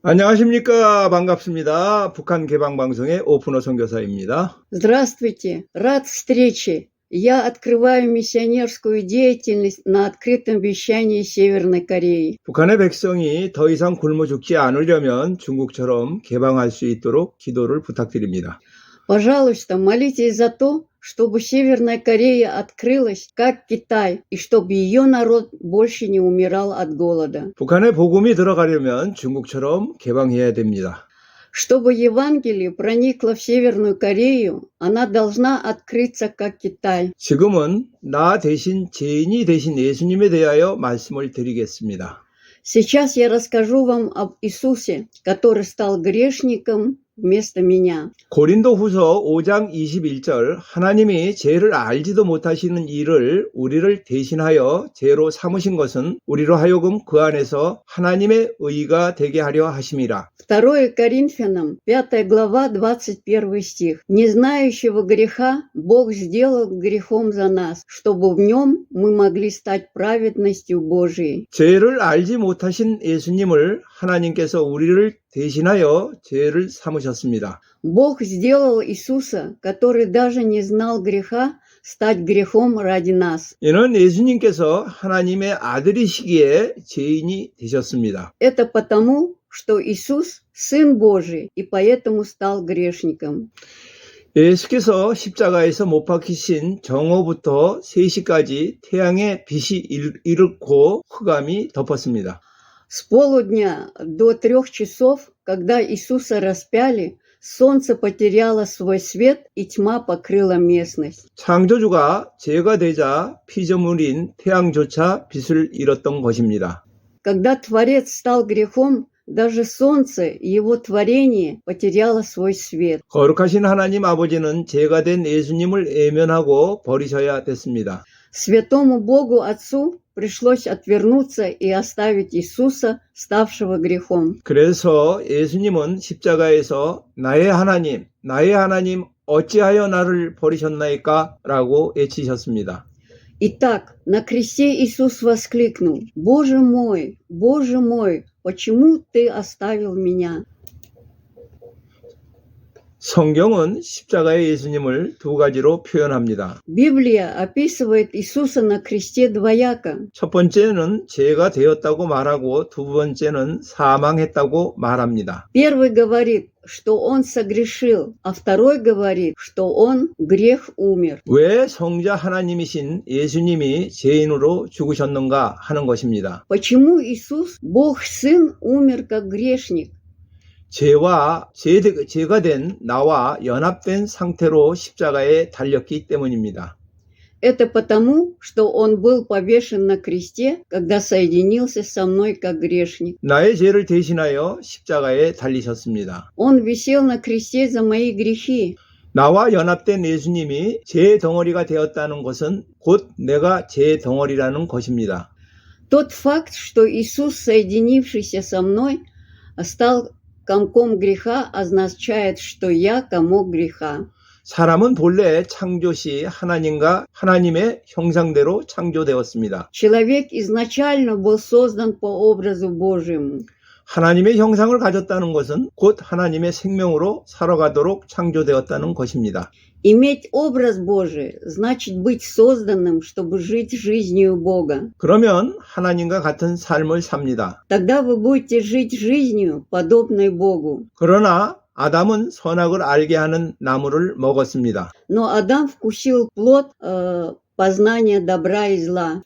안녕하십니까. 반갑습니다. 북한 개방방송의 오픈어 선교사입니다. Здравствуйте, рад встрече. Я открываю миссионерскую деятельность на открытом вещании Северной Кореи. 북한의 백성이 더 이상 굶어 죽지 않으려면 중국처럼 개방할 수 있도록 기도를 부탁드립니다. Пожалуйста, молитесь за то, чтобы Северная Корея открылась, как Китай, и чтобы ее народ больше не умирал от голода. 북한에 복음이 들어가려면 중국처럼 개방해야 됩니다. Чтобы Евангелие проникло в Северную Корею, она должна открыться, как Китай. 지금은 나 대신 죄인이 되신 예수님에 대하여 말씀을 드리겠습니다. Сейчас я расскажу вам об Иисусе, который стал грешником вместо меня. 고린도 후서 5장 21절 하나님이 죄를 알지도 못하시는 이를 우리를 대신하여 죄로 삼으신 것은 우리로 하여금 그 안에서 하나님의 의가 되게 하려 하심이라. 2 Коринфянам, 5 глава, 21 стих. «Не знающего греха Бог сделал грехом за нас, чтобы в нем мы могли стать праведностью Божией». 죄를 알지 못하신 예수님을 하나님께서 우리를 대신하여 죄를 삼으셨습니다. Бог сделал Иисуса, который даже не знал греха, стать грехом ради нас. 이는 예수님께서 하나님의 아들이시기에 죄인이 되셨습니다. Это потому, что Иисус – Сын Божий, и поэтому стал грешником. 예수께서 십자가에서 못 박히신 정오부터 3시까지 태양의 빛이 이렇고 흑암이 덮었습니다. С полудня до 3 часов, когда Иисуса распяли, солнце потеряло свой свет, и тьма покрыла местность. 창조주가 죄가 되자 피조물인 태양조차 빛을 잃었던 것입니다. Когда Творец стал грехом, даже солнце и его творение потеряло свой свет. 거룩하신 하나님 아버지는 죄가 된 예수님을 외면하고 버리셔야 됐습니다. Святому Богу Отцу пришлось отвернуться и оставить Иисуса, ставшего грехом. 그래서 예수님은 십자가에서 나의 하나님, 어찌하여 나를 버리셨나이까? 라고 외치셨습니다. Итак, на кресте Иисус воскликнул: Боже мой, почему ты оставил меня?» 성경은 십자가의 예수님을 두 가지로 표현합니다. Библия описывает Иисуса на кресте двояко. 첫 번째는 죄가 되었다고 말하고 두 번째는 사망했다고 말합니다. Первый говорит, что он согрешил, а второй говорит, что он грех умер. 왜 성자 하나님이신 예수님이 죄인으로 죽으셨는가 하는 것입니다. Почему Иисус, Бог Сын, умер как грешник? 죄가 된 나와 연합된 상태로 십자가에 달렸기 때문입니다. Это потому, что он был повешен на кресте, когда соединился со мной как грешник. 나의 죄를 대신하여 십자가에 달리셨습니다. Он висел на кресте за мои грехи. 나와 연합된 예수님이 죄 덩어리가 되었다는 것은 곧 내가 죄 덩어리라는 것입니다. Тот факт, что Иисус, соединившийся со мной, стал комком греха, означает, что я комок греха. 사람은 본래 창조시 하나님의 형상대로 창조되었습니다. Человек изначально был создан по образу Божьему. 하나님의 형상을 가졌다는 것은 곧 하나님의 생명으로 살아가도록 창조되었다는 것입니다. Иметь образ Божий значит быть созданным, чтобы жить жизнью Бога. 그러면 하나님과 같은 삶을 삽니다. Тогда вы будете жить жизнью, подобной Богу. 그러나 아담은 선악을 알게 하는 나무를 먹었습니다. Но Адам вкусил плод познания добра и зла.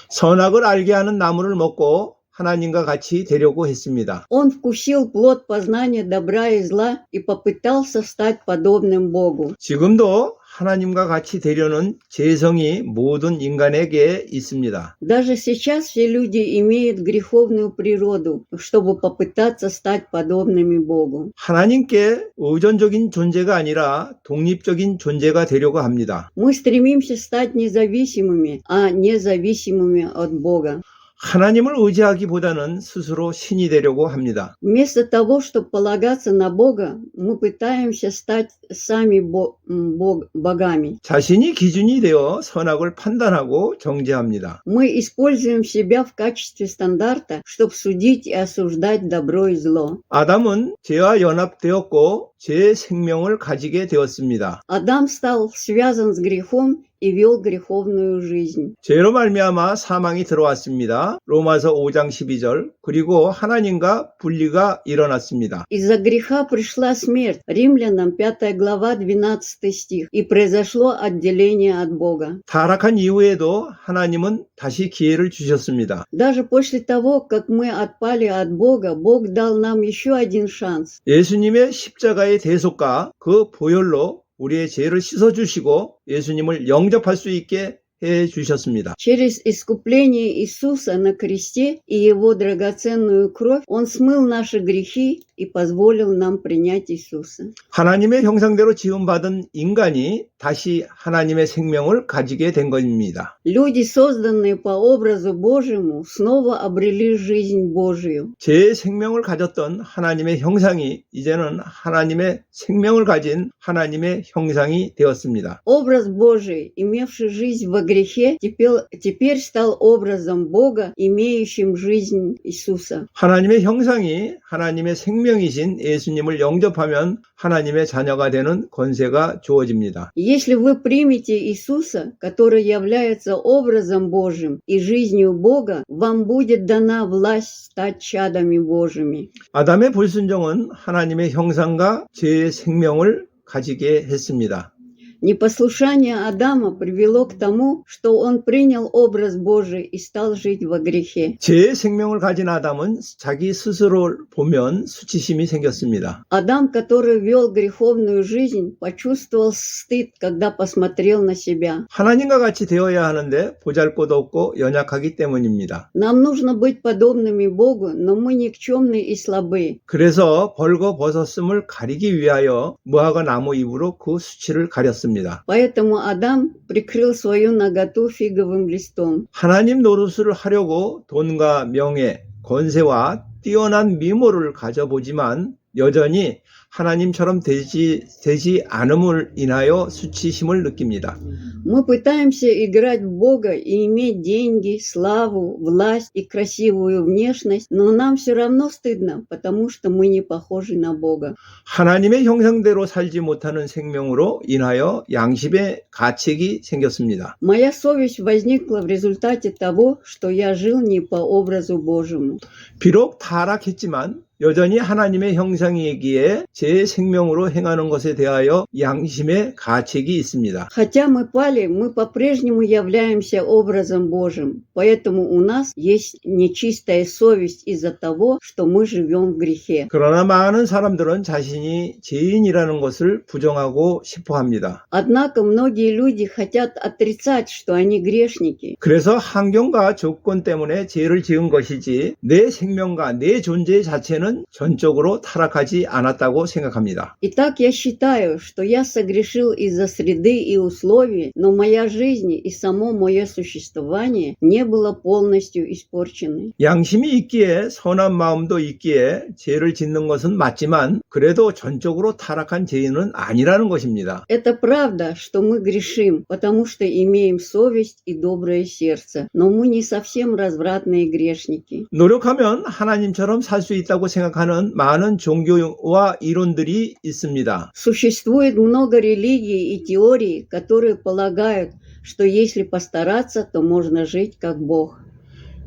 선악을 알게 하는 나무를 먹고 하나님과 같이 되려고 했습니다. Он вкусил плод познания добра и зла и попытался стать подобным Богу. 지금도 하나님과 같이 되려는 죄성이 모든 인간에게 있습니다. Даже сейчас все люди имеют греховную природу, чтобы попытаться стать подобными Богу. 하나님께 의존적인 존재가 아니라 독립적인 존재가 되려고 합니다. Мы стремимся стать независимыми, а не зависимыми от Бога. 하나님을 의지하기보다는 스스로 신이 되려고 합니다. Вместо того, чтобы полагаться на Бога, мы пытаемся стать сами богами. 자신이 기준이 되어 선악을 판단하고 정죄합니다. Мы используем себя в качестве стандарта, чтобы судить и осуждать добро и зло. 아담은 죄와 연합되었고 죄의 생명을 가지게 되었습니다. Адам стал связан с грехом и вел греховную жизнь. 죄로 말미암아 사망이 들어왔습니다. 로마서 5장 12절. 그리고 하나님과 분리가 일어났습니다. Из-за греха пришла смерть. Римлянам 5 глава 12 стих. И произошло отделение от Бога. 타락한 이후에도 하나님은 다시 기회를 주셨습니다. Даже после того, как мы отпали от Бога, Бог дал нам еще один шанс. 예수님의 십자가의 대속과 그 보혈로 우리의 죄를 씻어주시고 예수님을 영접할 수 있게 해주셨습니다. Через искупление Иисуса на кресте и Его драгоценную кровь Он смыл наши грехи и позволил нам принять Иисуса. 하나님의 형상대로 지음받은 인간이 다시 하나님의 생명을 가지게 된 것입니다. Люди, созданные по образу Божьему, снова обрели жизнь Божию. 제 생명을 가졌던 하나님의 형상이 이제는 하나님의 생명을 가진 하나님의 형상이 되었습니다. Образ Божий, имевший жизнь во грехе, теперь стал образом Бога, имеющим жизнь Иисуса. 하나님의 형상이 하나님의 생명이신 예수님을 영접하면 하나님의 자녀가 되는 권세가 주어집니다. Если вы примете Иисуса, который является образом Божьим и жизнью Бога, вам будет дана власть стать чадами Божьими. 아담의 불순종은 하나님의 형상과 제 생명을 가지게 했습니다. Непослушание Адама привело к тому, что он принял образ Божий и стал жить во грехе. 제 생명을 가진 아담은 자기 스스로를 보면 수치심이 생겼습니다. Адам, который вел греховную жизнь, почувствовал стыд, когда посмотрел на себя. 하나님과 같이 되어야 하는데 보잘것없고 연약하기 때문입니다. Нам нужно быть подобными Богу, но мы никчемны и слабы. 그래서 벌거벗었음을 가리기 위하여 무화과 나무 잎으로 그 수치를 가렸습니다. Поэтому Адам прикрыл свою наготу фиговым листом. 하나님 노릇을 하려고 돈과 명예, 권세와 뛰어난 미모를 가져보지만 여전히 하나님처럼 되지 않음을 인하여 수치심을 느낍니다. Мы пытаемся играть в Бога и иметь деньги, славу, власть и красивую внешность, но нам все равно стыдно, потому что мы не похожи на Бога. 하나님의 형상대로 살지 못하는 생명으로 인하여 양심의 가책이 생겼습니다. Моя совесть возникла в результате того, что я жил не по образу Божьему. 비록 타락했지만 여전히 하나님의 형상이기에 제 생명으로 행하는 것에 대하여 양심의 가책이 있습니다. Хотя мы пали, мы по-прежнему являемся образом Божьим, поэтому у нас есть нечистая совесть из-за того, что мы живем в грехе. 그러나 많은 사람들은 자신이 죄인이라는 것을 부정하고 싶어 합니다. Однако многие люди хотят отрицать, что они грешники. 그래서 환경과 조건 때문에 죄를 지은 것이지 내 생명과 내 존재 자체는 전적으로 타락하지 않았다고 생각합니다. Итак, я считаю, что я согрешил из-за среды и условий, но моя жизнь и само мое существование не было полностью испорчены. 양심이 있기에 선한 마음도 있기에 죄를 짓는 것은 맞지만 그래도 전적으로 타락한 죄인은 아니라는 것입니다. Это правда, что мы грешим, потому что имеем совесть и доброе сердце, но мы не совсем развратные грешники. 노력하면 하나님처럼 살 수 있다고 생각하는 많은 종교와 이론들이 있습니다. Существует много религий и теорий, которые полагают, что если постараться, то можно жить как Бог.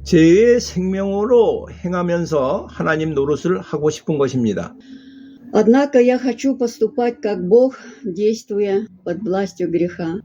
죄의 생명으로 행하면서 하나님 노릇을 하고 싶은 것입니다. Однако я хочу поступать как Бог, действуя под властью греха.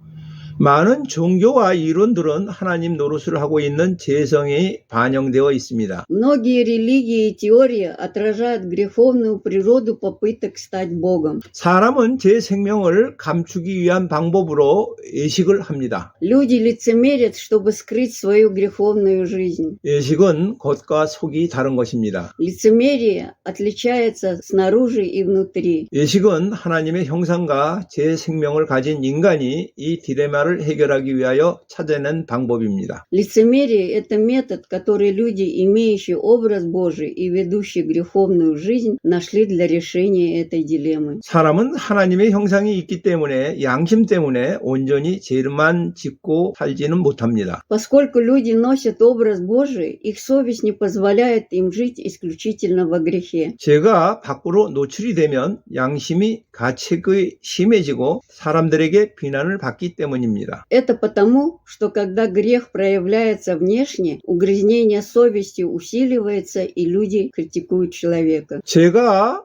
많은 종교와 이론들은 하나님 노릇을 하고 있는 죄성이 반영되어 있습니다. Многие религии и теории отражают греховную природу попыток стать Богом. 사람은 제 생명을 감추기 위한 방법으로 예식을 합니다. Люди лицемерят, чтобы скрыть свою греховную жизнь. 예식은 겉과 속이 다른 것입니다. Лицемерие отличается снаружи и внутри. 예식은 하나님의 형상과 제 생명을 가진 인간이 이 디레마를 문화를 해결하기 위하여 찾아낸 방법입니다. Лицемерие – это метод, который люди, имеющие образ Божий и ведущие греховную жизнь, нашли для решения этой дилеммы. 사람은 하나님의 형상이 있기 때문에 양심 때문에 온전히 죄만 짓고 살지는 못합니다. Поскольку люди носят образ Божий, их совесть не позволяет им жить исключительно во грехе. 죄가 밖으로 노출이 되면 양심이 가책이 심해지고 사람들에게 비난을 받기 때문입니다. Это потому, что когда грех проявляется внешне, угрызнение совести усиливается, и люди критикуют человека. 죄가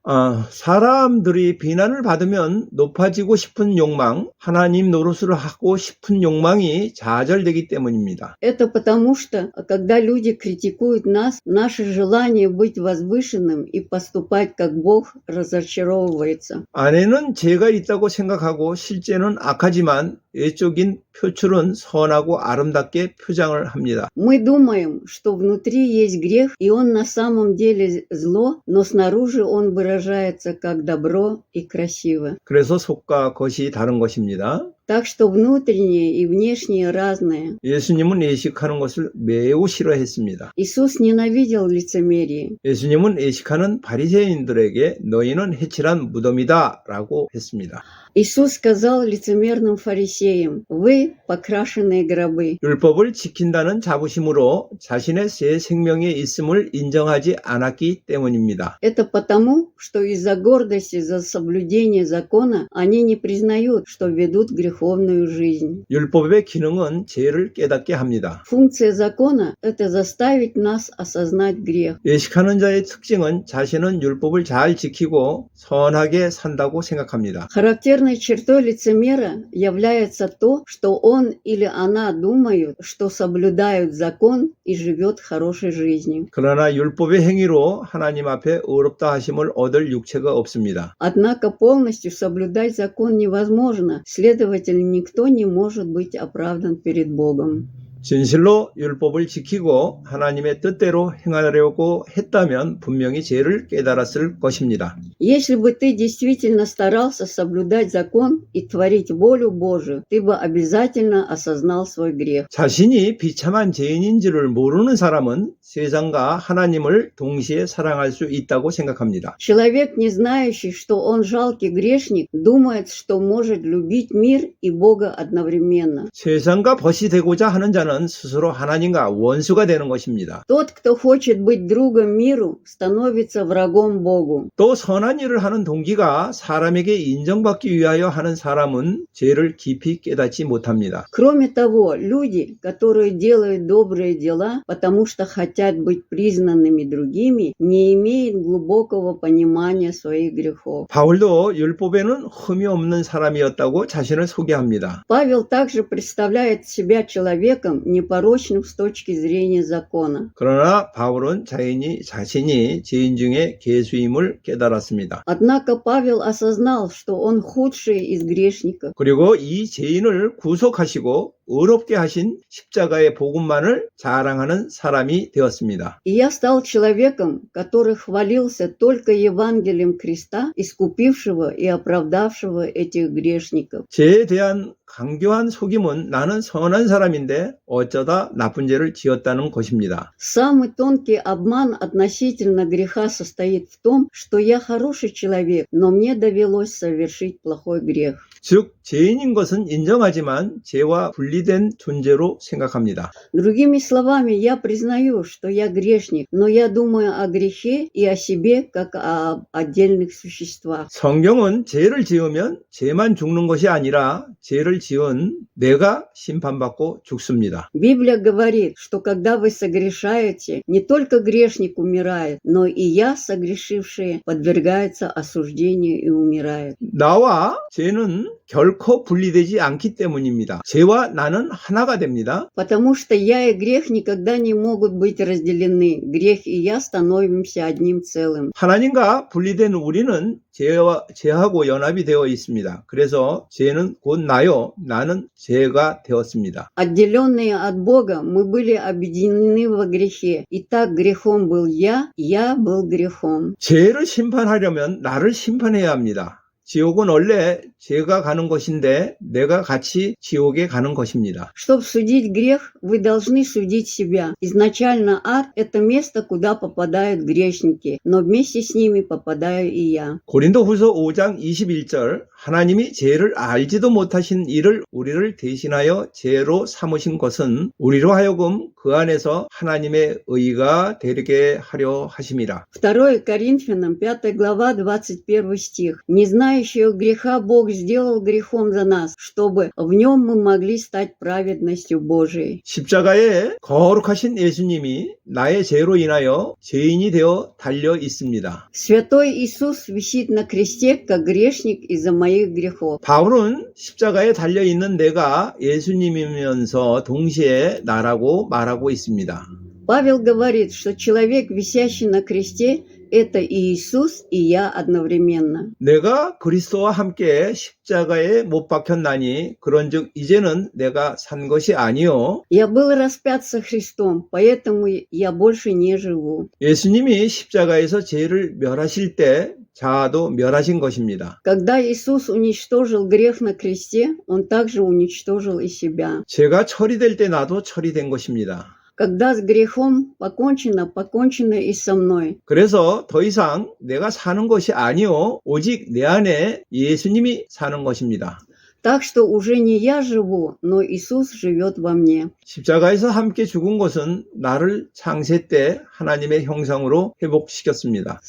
사람들이 비난을 받으면 높아지고 싶은 욕망, 하나님 노릇을 하고 싶은 욕망이 좌절되기 때문입니다. Это потому, что когда люди критикуют нас, наше желание быть возвышенным и поступать как Бог разочаровывается. 안에는 죄가 있다고 생각하고 실제는 악하지만 외적인 표출은 선하고 아름답게 표장을 합니다. Мы думаем, что внутри есть грех, и он на самом деле зло, но снаружи он выражается как добро и красиво. 그래서 속과 겉이 다른 것입니다. Так что внутреннее и внешнее разное. 예수님은 외식하는 것을 매우 싫어했습니다. Иисус ненавидел лицемерие. 예수님은 외식하는 바리새인들에게 너희는 해칠한 무덤이다 라고 했습니다. Иисус сказал лицемерным фарисеям: «Вы покрашенные гробы». 율법을 지킨다는 자부심으로 자신의 새 생명에 있음을 인정하지 않았기 때문입니다. Это потому, что из-за гордости за соблюдение закона они не признают, что ведут греховную жизнь. 율법의 기능은 죄를 깨닫게 합니다. Функция закона – это заставить нас осознать грех. 외식하는 자의 특징은 자신은 율법을 잘 지키고 선하게 산다고 생각합니다. Характерной чертой лицемера является то, что он или она думают, что соблюдают закон и живет хорошей жизнью. 그러나 율법의 행위로 하나님 앞에 의롭다 하심을 얻을 육체가 없습니다. Однако полностью соблюдать закон невозможно, следовательно, никто не может быть оправдан перед Богом. 진실로 율법을 지키고 하나님의 뜻대로 행하려고 했다면 분명히 죄를 깨달았을 것입니다. Если бы ты действительно старался соблюдать закон и творить волю Божию, ты бы обязательно осознал свой грех. 자신이 비참한 죄인인 줄을 모르는 사람은 세상과 하나님을 동시에 사랑할 수 있다고 생각합니다. Человек, не знающий, что он жалкий грешник, думает, что может любить мир и Бога одновременно. 세상과 벗이 되고자 하는 자는 스스로 하나님과 원수가 되는 것입니다. Тот, кто хочет быть другом миру, становится врагом Богу. 또 선한 일을 하는 동기가 사람에게 인정받기 위하여 하는 사람은 죄를 깊이 깨닫지 못합니다. Кроме того, люди, которые делают добрые дела, потому что хотят быть признанными другими, не имеют глубокого понимания своих грехов. 바울도 율법에는 흠이 없는 사람이었다고 자신을 소개합니다. Павел также представляет себя человеком, непорочным с точки зрения закона. 그러나 바울은 자신이 죄인 중에 괴수임을 깨달았습니다. Однако Павел осознал, что он худший из грешников. 그리고 이 죄인을 구속하시고 의롭게 하신 십자가의 복음만을 자랑하는 사람이 되었습니다. И я стал человеком, который хвалился только Евангелием Христа, искупившего и оправдавшего этих грешников. 죄에 대한 강교한 속임은 나는 선한 사람인데 어쩌다 나쁜 죄를 지었다는 것입니다. Самый тонкий обман относительно греха состоит в том, что я хороший человек, но мне довелось совершить плохой грех. 즉 죄인인 것은 인정하지만 죄와 분리된 존재로 생각합니다. Другими словами, я признаю, что я грешник, но я думаю о грехе и о себе как о отдельных существах. 성경은 죄를 지으면 죄만 죽는 것이 아니라 죄를 지은 내가 심판받고 죽습니다. Библия говорит, что когда вы согрешаете, не только грешник умирает, но и я, согрешивший, подвергается осуждению и умирает. 나와 죄는 결코 분리되지 않기 때문입니다. 죄와 나는 하나가 됩니다. Потому что я и грех никогда не могут быть разделены. Грех и я становимся одним целым. 하나님과 분리된 우리는 죄하고 연합이 되어 있습니다. 그래서 죄는 곧 나요. 나는 죄가 되었습니다. Отделенные от Бога, мы были объединены во грехе. Итак, грехом был я был грехом. 죄를 심판하려면 나를 심판해야 합니다. 지옥은 원래 제가 가는 곳인데 내가 같이 지옥에 가는 것입니다. Чтобы судить грех, вы должны судить себя. Изначально ад – это место, куда попадают грешники, но вместе с ними попадаю и я. 고린도후서 5장 21절 하나님이 죄를 알지도 못하신 이를 우리를 대신하여 죄로 삼으신 것은 우리로 하여금 그 안에서 하나님의 의가 되게 하려 하심이라. 2 Коринфянам, 5 глава, 21 стих. «Не знающего греха Бог сделал грехом за нас, чтобы в нем мы могли стать праведностью Божией». 십자가에 거룩하신 예수님이 나의 죄로 인하여 죄인이 되어 달려 있습니다. Святой Иисус висит на кресте, как грешник из-за моих грехов. 바울은 십자가에 달려 있는 내가 예수님이면서 동시에 나라고 말하고 있습니다. Павел говорит, что человек, висящий на кресте, это и Иисус, и я одновременно. 내가 그리스도와 함께 십자가에 못 박혔나니 그런즉 이제는 내가 산 것이 아니요 Я был распят со Христом, поэтому я больше не живу. 예수님이 십자가에서 죄를 멸하실 때 자아도 멸하신 것입니다. Когда Иисус уничтожил грех на кресте, Он также уничтожил и себя. 죄가 처리될 때 나도 처리된 것입니다. Когда с грехом покончено, покончено и со мной. 그래서 더 이상 내가 사는 것이 아니요 오직 내 안에 예수님이 사는 것입니다. Так что уже не я живу, но Иисус живет во мне. 십자가에서 함께 죽은 것은 나를 창세 때 하나님의 형상으로 회복시켰습니다.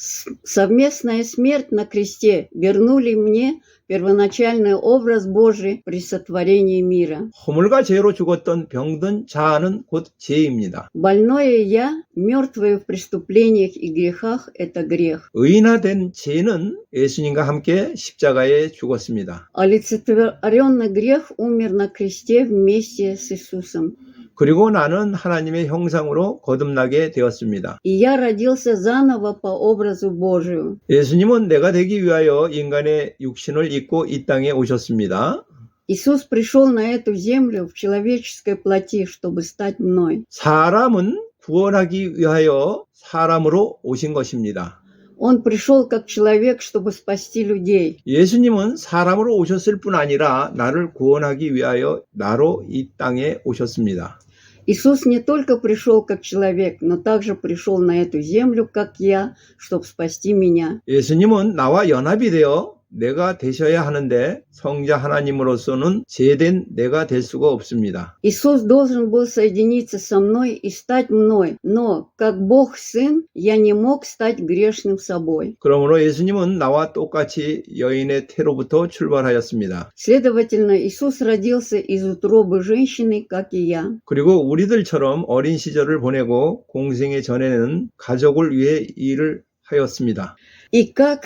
Совместная смерть на кресте вернули мне первоначальный образ Божий при сотворении мира. 허물과 죄로 죽었던 병든 자아는 곧 죄입니다. Больное я, мертвое в преступлениях и грехах, это грех. 의인화된 죄는 예수님과 함께 십자가에 죽었습니다. Олицетворенный грех умер на кресте вместе с Иисусом. 그리고 나는 하나님의 형상으로 거듭나게 되었습니다. И я родился заново по образу Божию. 예수님은 내가 되기 위하여 인간의 육신을 입고 이 땅에 오셨습니다. Иисус пришел на эту землю в человеческой плоти, чтобы стать мной. 사람은 구원하기 위하여 사람으로 오신 것입니다. Он пришел как человек, чтобы спасти людей. 예수님은 사람으로 오셨을 뿐 아니라 나를 구원하기 위하여 나로 이 땅에 오셨습니다. Иисус не только пришел как человек, но также пришел на эту землю, как я, чтобы спасти меня. 예수님은 나와 연합이 되어 내가 되셔야 하는데 성자 하나님으로서는 제된 내가 될 수가 없습니다. Иисус должен был соединиться со мной и стать мной, но как Бог Сын я не мог стать грешным собой. 그러므로 예수님은 나와 똑같이 여인의 태로부터 출발하였습니다. Следовательно, Иисус родился из утробы женщины, как и я. 그리고 우리들처럼 어린 시절을 보내고 공생의 전에는 가족을 위해 일을 하였습니다. И как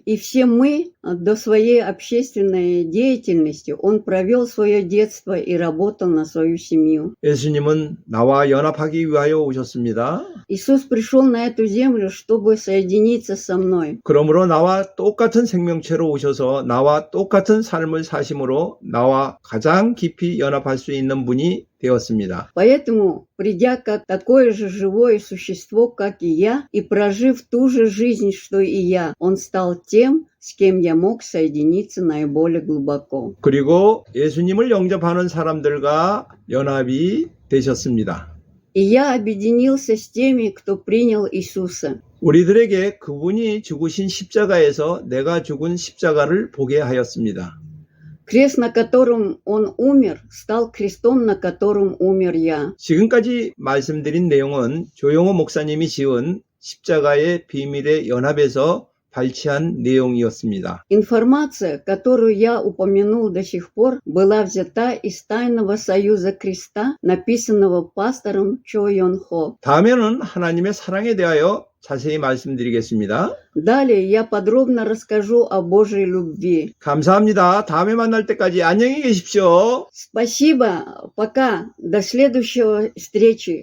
и все мы до своей общественной деятельности, Он провел свое детство и работал на свою семью. 예수님은 나와 연합하기 위하여 오셨습니다. Иисус пришел на эту землю, чтобы соединиться со мной. 그러므로 나와 똑같은 생명체로 오셔서 나와 똑같은 삶을 사심으로 나와 가장 깊이 연합할 수 있는 분이 되었습니다. Поэтому, придя как такое же живое существо, как и я, и прожив ту же жизнь, что и я, Он стал тем, с кем я мог соединиться наиболее глубоко. 그리고 예수님을 영접하는 사람들과 연합이 되셨습니다. И я объединился с теми, кто принял Иисуса. 우리들에게 그분이 죽으신 십자가에서 내가 죽은 십자가를 보게 하였습니다. Крест, на котором Он умер, стал крестом, на котором умер я. 지금까지 말씀드린 내용은 조용호 목사님이 지은 십자가의 비밀의 연합에서 발췌한 내용이었습니다. Информация, которую я упомянул до сих пор, была взята из Тайного Союза Креста, написанного пастором Чо Йон Хо. 다음에는 하나님의 사랑에 대하여 자세히 말씀드리겠습니다. Далее я подробно расскажу о Божьей любви. 감사합니다. 다음에 만날 때까지 안녕히 계십시오. Спасибо, пока, до следующей встречи.